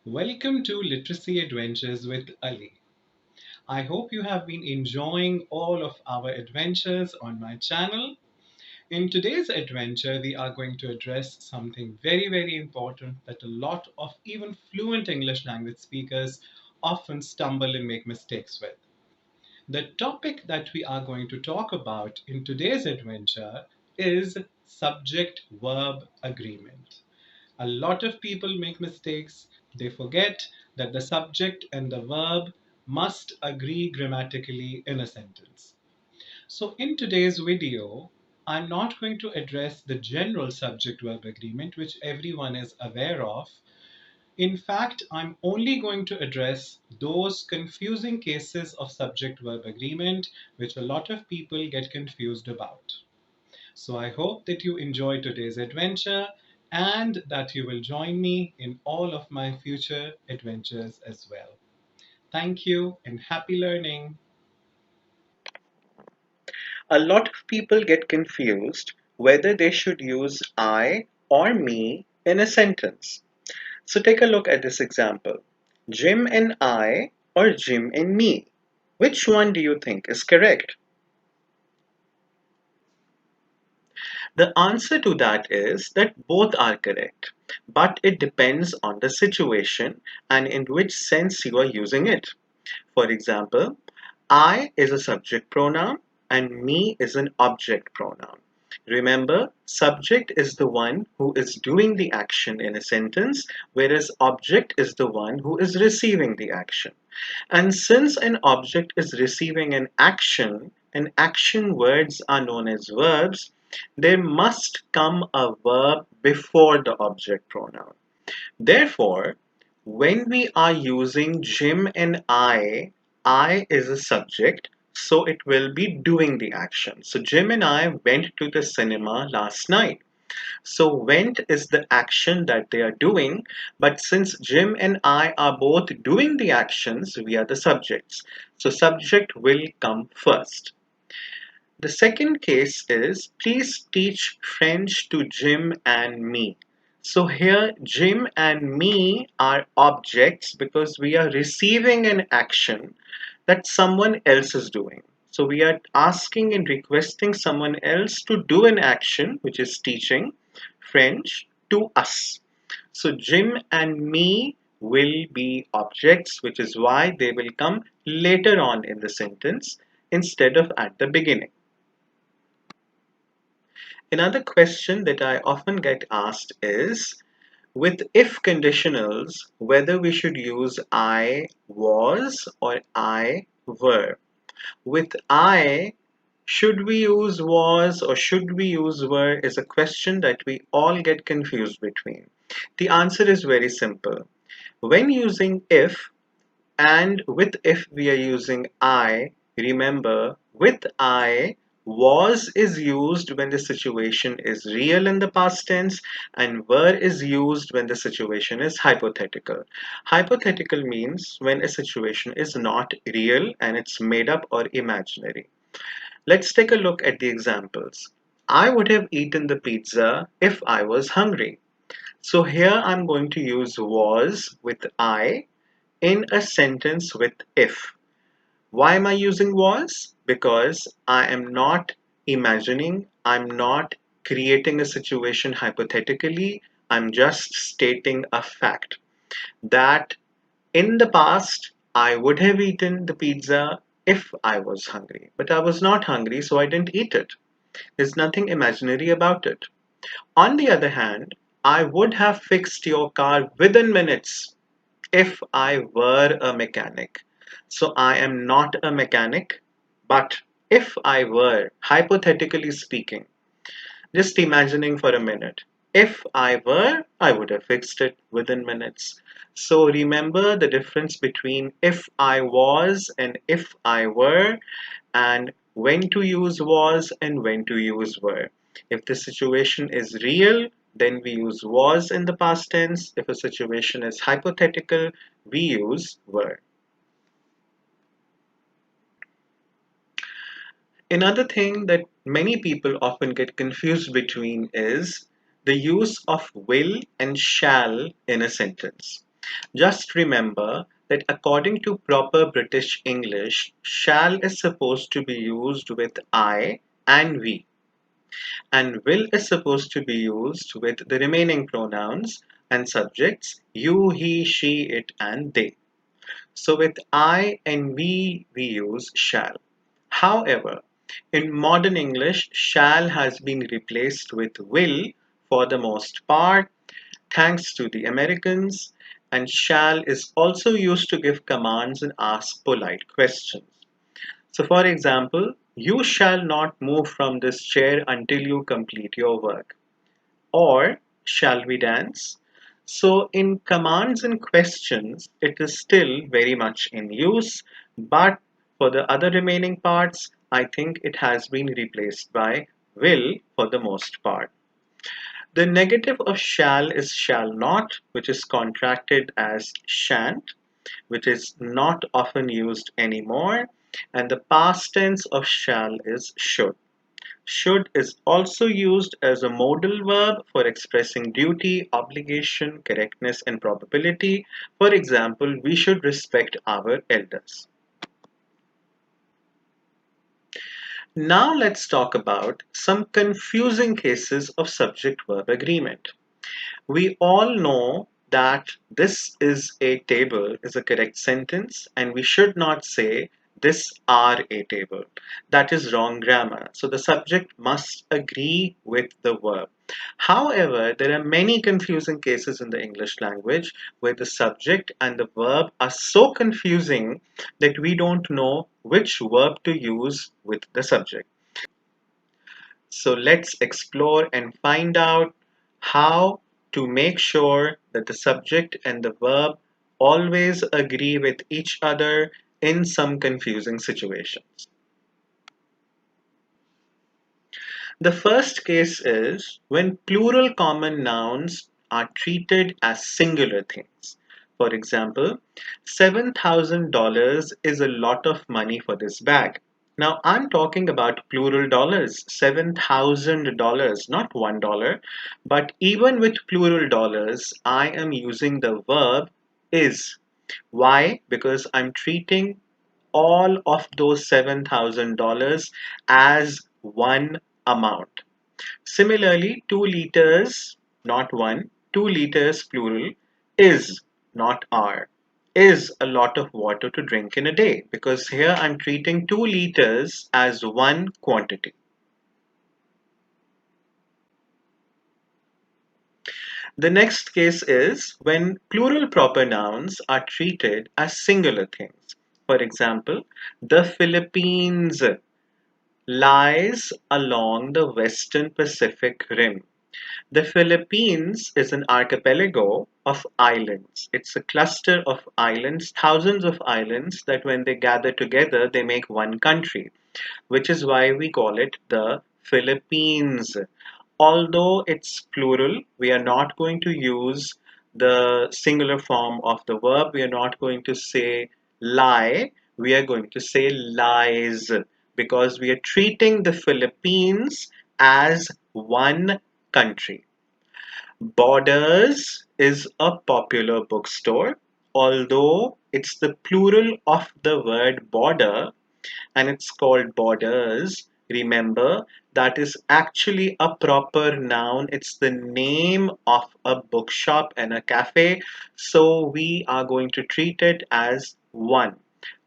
Welcome to Literacy Adventures with Ali. I hope you have been enjoying all of our adventures on my channel. In today's adventure, we are going to address something very important that a lot of even fluent English language speakers often stumble and make mistakes with. The topic that we are going to talk about in today's adventure is subject verb agreement. A lot of people make mistakes. They forget that the subject and the verb must agree grammatically in a sentence. So, in today's video, I'm not going to address the general subject verb agreement, which everyone is aware of. In fact, I'm only going to address those confusing cases of subject verb agreement which a lot of people get confused about. So I hope that you enjoy today's adventure and that you will join me in all of my future adventures as well. Thank you and happy learning. A lot of people get confused whether they should use I or me in a sentence. So take a look at this example. Jim and I or Jim and me. Which one do you think is correct? The answer to that is that both are correct, but it depends on the situation and in which sense you are using it. For example, I is a subject pronoun and me is an object pronoun. Remember, subject is the one who is doing the action in a sentence, whereas object is the one who is receiving the action. And since an object is receiving an action, and action words are known as verbs, there must come a verb before the object pronoun. Therefore, when we are using Jim and I is a subject, so it will be doing the action. So Jim and I went to the cinema last night. So went is the action that they are doing, but since Jim and I are both doing the actions, we are the subjects. So subject will come first. The second case is please teach French to Jim and me. So here Jim and me are objects because we are receiving an action that someone else is doing. So we are asking and requesting someone else to do an action which is teaching French to us. So Jim and me will be objects, which is why they will come later on in the sentence instead of at the beginning. Another question that I often get asked is with if conditionals, whether we should use I was or I were. With I, should we use was or should we use were is a question that we all get confused between. The answer is very simple. When using if and with if we are using I, remember with I, was is used when the situation is real in the past tense and were is used when the situation is hypothetical. Hypothetical means when a situation is not real and it's made up or imaginary. Let's take a look at the examples. I would have eaten the pizza if I was hungry. So here I'm going to use was with I in a sentence with if. Why am I using was? Because I am not imagining, I'm not creating a situation hypothetically, I'm just stating a fact that in the past I would have eaten the pizza if I was hungry. But I was not hungry, so I didn't eat it. There's nothing imaginary about it. On the other hand, I would have fixed your car within minutes if I were a mechanic. So I am not a mechanic, but if I were, hypothetically speaking, just imagining for a minute, if I were, I would have fixed it within minutes. So remember the difference between if I was and if I were, and when to use was and when to use were. If the situation is real, then we use was in the past tense. If a situation is hypothetical, we use were. Another thing that many people often get confused between is the use of will and shall in a sentence. Just remember that according to proper British English, shall is supposed to be used with I and we, and will is supposed to be used with the remaining pronouns and subjects you, he, she, it, and they. So with I and we use shall. However, in modern English, shall has been replaced with will for the most part, thanks to the Americans, and shall is also used to give commands and ask polite questions. So, for example, you shall not move from this chair until you complete your work. Or, shall we dance? So, in commands and questions, it is still very much in use, but for the other remaining parts, I think it has been replaced by will for the most part. The negative of shall is shall not, which is contracted as shan't, which is not often used anymore, and the past tense of shall is should. Should is also used as a modal verb for expressing duty, obligation, correctness, and probability. For example, we should respect our elders. Now let's talk about some confusing cases of subject verb agreement. We all know that this is a table is a correct sentence, and we should not say this are a table. That is wrong grammar. So the subject must agree with the verb. However, there are many confusing cases in the English language where the subject and the verb are so confusing that we don't know which verb to use with the subject. So let's explore and find out how to make sure that the subject and the verb always agree with each other in some confusing situations. The first case is when plural common nouns are treated as singular things. For example, $7,000 is a lot of money for this bag. Now, I'm talking about plural dollars, $7,000, not $1. But even with plural dollars, I am using the verb is. Why? Because I'm treating all of those $7,000 as one amount. Similarly, 2 liters, not one, 2 liters plural is, not are. Is a lot of water to drink in a day because here I'm treating 2 liters as one quantity. The next case is when plural proper nouns are treated as singular things. For example, the Philippines lies along the western Pacific rim. The Philippines is an archipelago of islands. It's a cluster of islands, thousands of islands that when they gather together, they make one country, which is why we call it the Philippines. Although it's plural, we are not going to use the singular form of the verb. We are not going to say lie. We are going to say lies because we are treating the Philippines as one country. Borders is a popular bookstore, although it's the plural of the word border and it's called borders. Remember, that is actually a proper noun. It's the name of a bookshop and a cafe. So we are going to treat it as one.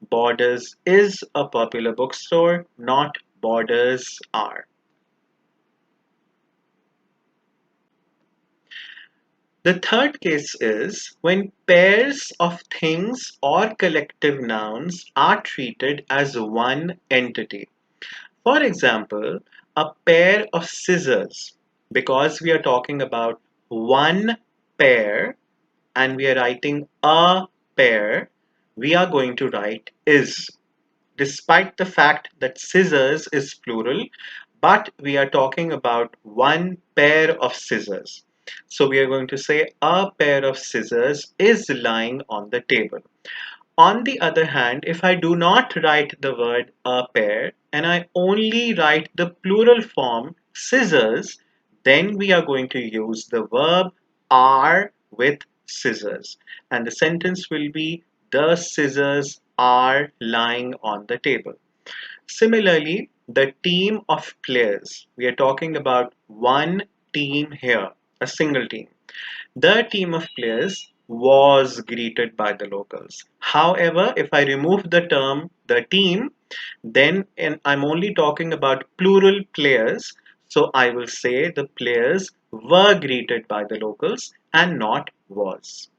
Borders is a popular bookstore, not borders are. The third case is when pairs of things or collective nouns are treated as one entity. For example, a pair of scissors, because we are talking about one pair and we are writing a pair, we are going to write is. Despite the fact that scissors is plural, but we are talking about one pair of scissors. So we are going to say a pair of scissors is lying on the table. On the other hand, if I do not write the word a pair and I only write the plural form scissors, then we are going to use the verb are with scissors. And the sentence will be, the scissors are lying on the table. Similarly, the team of players, we are talking about one team here, a single team. The team of players was greeted by the locals. However, if I remove the term the team, then I'm only talking about plural players. So I will say the players were greeted by the locals and not was.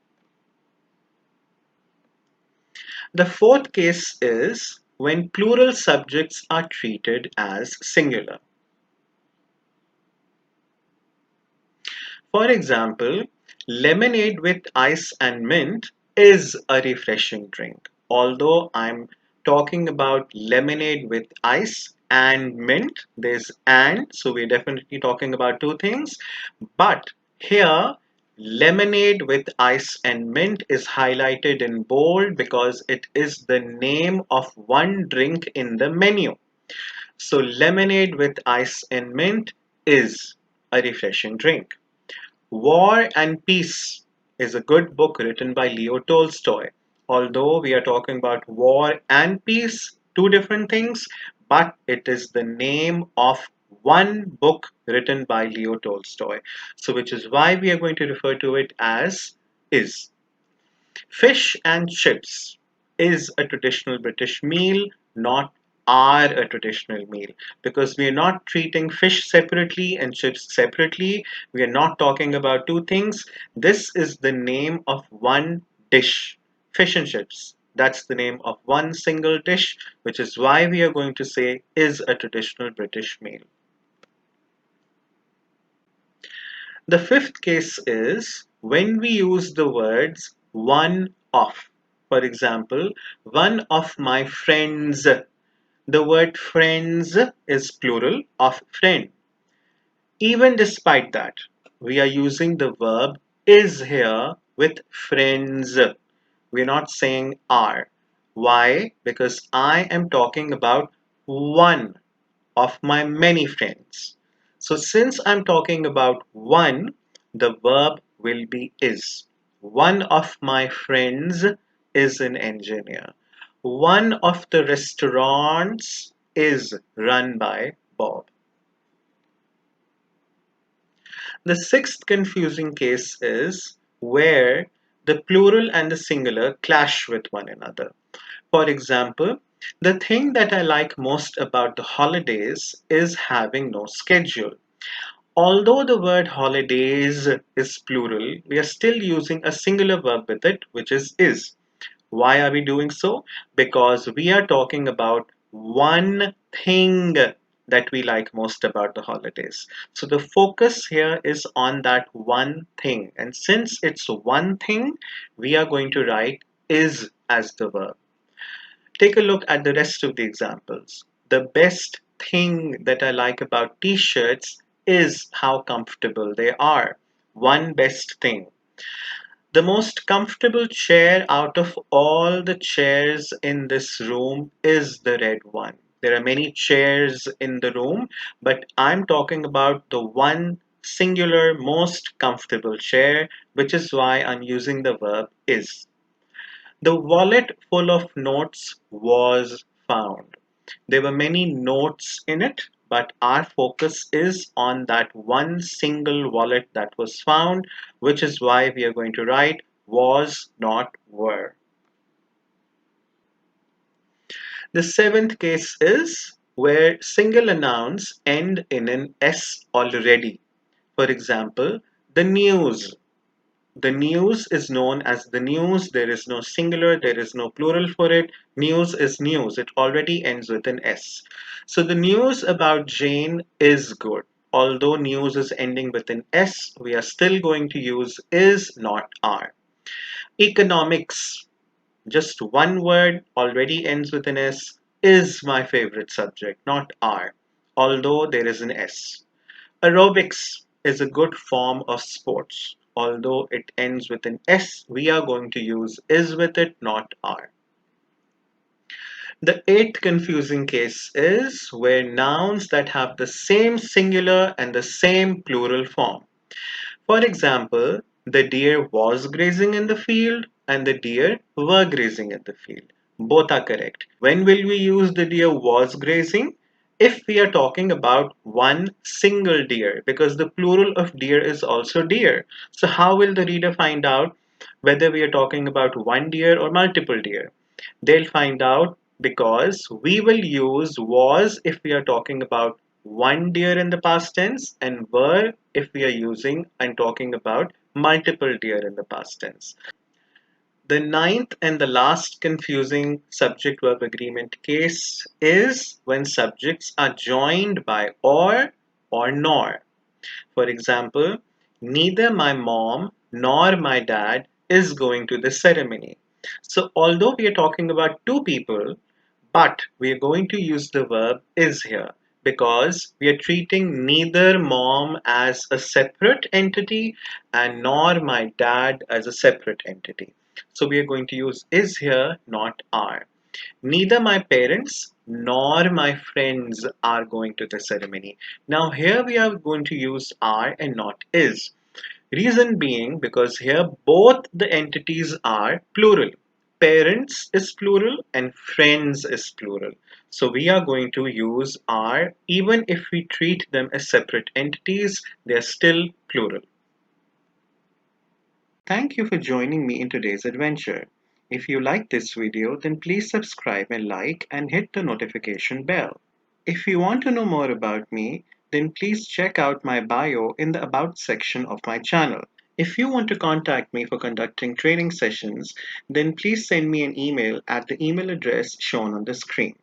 The fourth case is when plural subjects are treated as singular. For example, lemonade with ice and mint is a refreshing drink. Although I'm talking about lemonade with ice and mint, there's and, so we're definitely talking about two things. But here, lemonade with ice and mint is highlighted in bold because it is the name of one drink in the menu. So, lemonade with ice and mint is a refreshing drink. War and Peace is a good book written by Leo Tolstoy. Although we are talking about war and peace, two different things, but it is the name of one book written by Leo Tolstoy. So, which is why we are going to refer to it as is. Fish and chips is a traditional British meal, not are a traditional meal, because we are not treating fish separately and chips separately. We are not talking about two things. This is the name of one dish, fish and chips. That's the name of one single dish, which is why we are going to say is a traditional British meal. The fifth case is when we use the words one of. For example, one of my friends. The word friends is plural of friend. Even despite that, we are using the verb is here with friends. We're not saying are. Why? Because I am talking about one of my many friends. So since I'm talking about one, the verb will be is. One of my friends is an engineer. One of the restaurants is run by Bob. The sixth confusing case is where the plural and the singular clash with one another. For example, the thing that I like most about the holidays is having no schedule. Although the word holidays is plural, we are still using a singular verb with it, which is is. Why are we doing so? Because we are talking about one thing that we like most about the holidays. So the focus here is on that one thing. And since it's one thing, we are going to write is as the verb. Take a look at the rest of the examples. The best thing that I like about t-shirts is how comfortable they are. One best thing. The most comfortable chair out of all the chairs in this room is the red one. There are many chairs in the room, but I'm talking about the one singular most comfortable chair, which is why I'm using the verb is. The wallet full of notes was found. There were many notes in it, but our focus is on that one single wallet that was found, which is why we are going to write was, not were. The seventh case is where singular nouns end in an S already. For example, the news. The news is known as the news. There is no singular, there is no plural for it. News is news. It already ends with an S. So the news about Jane is good. Although news is ending with an S, we are still going to use is, not are. Economics, just one word, already ends with an S, is my favorite subject, not are, although there is an S. Aerobics is a good form of sports. Although it ends with an S, we are going to use is with it, not are. The eighth confusing case is where nouns that have the same singular and the same plural form. For example, The deer was grazing in the field and the deer were grazing in the field. Both are correct. When will we use the deer was grazing? If we are talking about one single deer, because the plural of deer is also deer. So, how will the reader find out whether we are talking about one deer or multiple deer? They'll find out because we will use was if we are talking about one deer in the past tense and were if we are using and talking about multiple deer in the past tense. The ninth and the last confusing subject verb agreement case is when subjects are joined by or nor. For example, neither my mom nor my dad is going to the ceremony. So, although we are talking about two people, but we are going to use the verb is here because we are treating neither mom as a separate entity and nor my dad as a separate entity. So, we are going to use is here, not are. Neither my parents nor my friends are going to the ceremony. Now, here we are going to use are and not is. Reason being because here both the entities are plural. Parents is plural and friends is plural. So we are going to use are even if we treat them as separate entities, they are still plural. Thank you for joining me in today's adventure. If you liked this video, then please subscribe and like and hit the notification bell. If you want to know more about me, then please check out my bio in the About section of my channel. If you want to contact me for conducting training sessions, then please send me an email at the email address shown on the screen.